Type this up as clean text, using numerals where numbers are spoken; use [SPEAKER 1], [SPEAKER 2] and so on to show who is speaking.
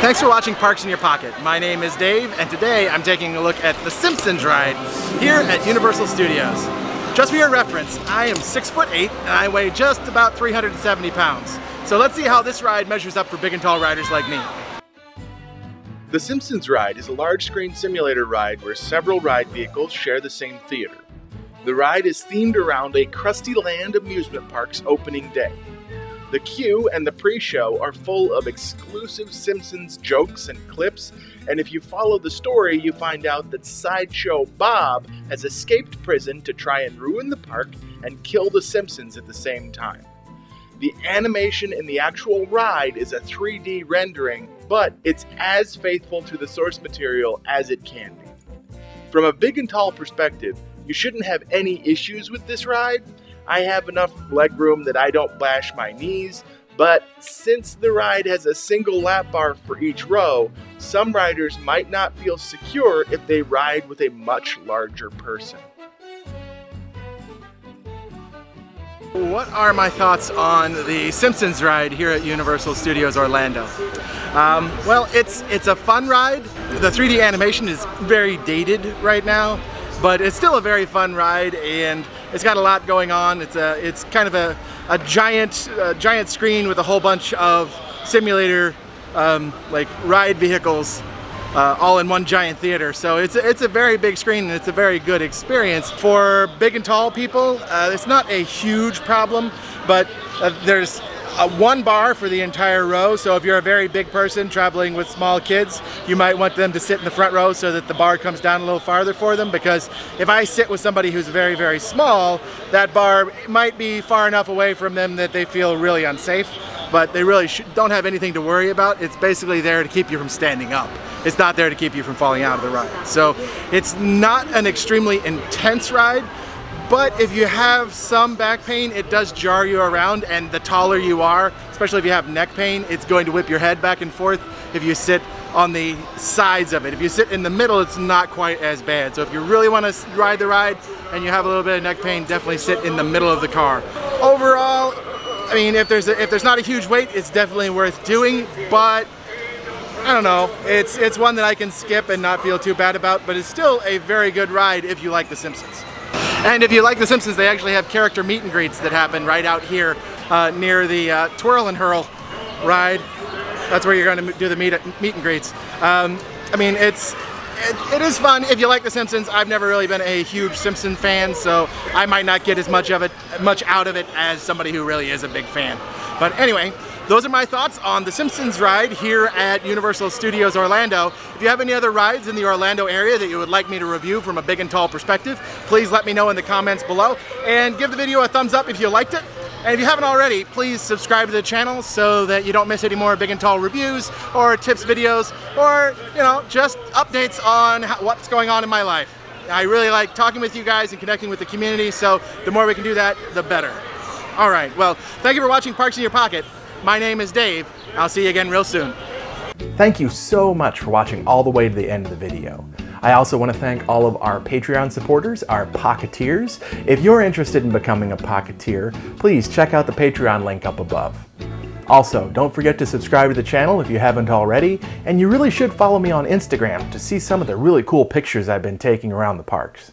[SPEAKER 1] Thanks for watching Parks in Your Pocket. My name is Dave, and today I'm taking a look at the Simpsons Ride here at Universal Studios. Just for your reference, I am 6'8" and I weigh just about 370 pounds. So let's see how this ride measures up for big and tall riders like me.
[SPEAKER 2] The Simpsons Ride is a large-screen simulator ride where several ride vehicles share the same theater. The ride is themed around a Krusty Land amusement park's opening day. The queue and the pre-show are full of exclusive Simpsons jokes and clips, and if you follow the story, you find out that Sideshow Bob has escaped prison to try and ruin the park and kill the Simpsons at the same time. The animation in the actual ride is a 3D rendering, but it's as faithful to the source material as it can be. From a big and tall perspective, you shouldn't have any issues with this ride. I have enough legroom that I don't bash my knees, but since the ride has a single lap bar for each row, some riders might not feel secure if they ride with a much larger person.
[SPEAKER 1] What are my thoughts on the Simpsons Ride here at Universal Studios Orlando? Well, it's a fun ride. The 3D animation is very dated right now, but it's still a very fun ride, and it's got a lot going on. It's kind of a giant screen with a whole bunch of simulator like ride vehicles all in one giant theater. So it's a very big screen, and it's a very good experience. For big and tall people, it's not a huge problem, but there's one bar for the entire row. So if you're a very big person traveling with small kids, you might want them to sit in the front row so that the bar comes down a little farther for them, because if I sit with somebody who's very, very small, that bar might be far enough away from them that they feel really unsafe, but they really don't have anything to worry about. It's basically there to keep you from standing up. It's not there to keep you from falling out of the ride. So it's not an extremely intense ride, but if you have some back pain, it does jar you around, and the taller you are, especially if you have neck pain, it's going to whip your head back and forth if you sit on the sides of it. If you sit in the middle, it's not quite as bad. So if you really want to ride the ride and you have a little bit of neck pain, definitely sit in the middle of the car. Overall, I mean, if there's not a huge wait, it's definitely worth doing, but I don't know, it's one that I can skip and not feel too bad about, but it's still a very good ride if you like The Simpsons. And if you like The Simpsons, they actually have character meet and greets that happen right out here near the Twirl and Hurl ride. That's where you're going to do the meet and greets. I mean, it is fun if you like The Simpsons. I've never really been a huge Simpsons fan, so I might not get as much out of it as somebody who really is a big fan. But anyway, those are my thoughts on the Simpsons Ride here at Universal Studios Orlando. If you have any other rides in the Orlando area that you would like me to review from a big and tall perspective, please let me know in the comments below, and give the video a thumbs up if you liked it. And if you haven't already, please subscribe to the channel so that you don't miss any more big and tall reviews or tips videos, or just updates on what's going on in my life. I really like talking with you guys and connecting with the community, so the more we can do that, the better. All right, well, thank you for watching Parks in Your Pocket. My name is Dave. I'll see you again real soon.
[SPEAKER 3] Thank you so much for watching all the way to the end of the video. I also want to thank all of our Patreon supporters, our Pocketeers. If you're interested in becoming a Pocketeer, please check out the Patreon link up above. Also, don't forget to subscribe to the channel if you haven't already, and you really should follow me on Instagram to see some of the really cool pictures I've been taking around the parks.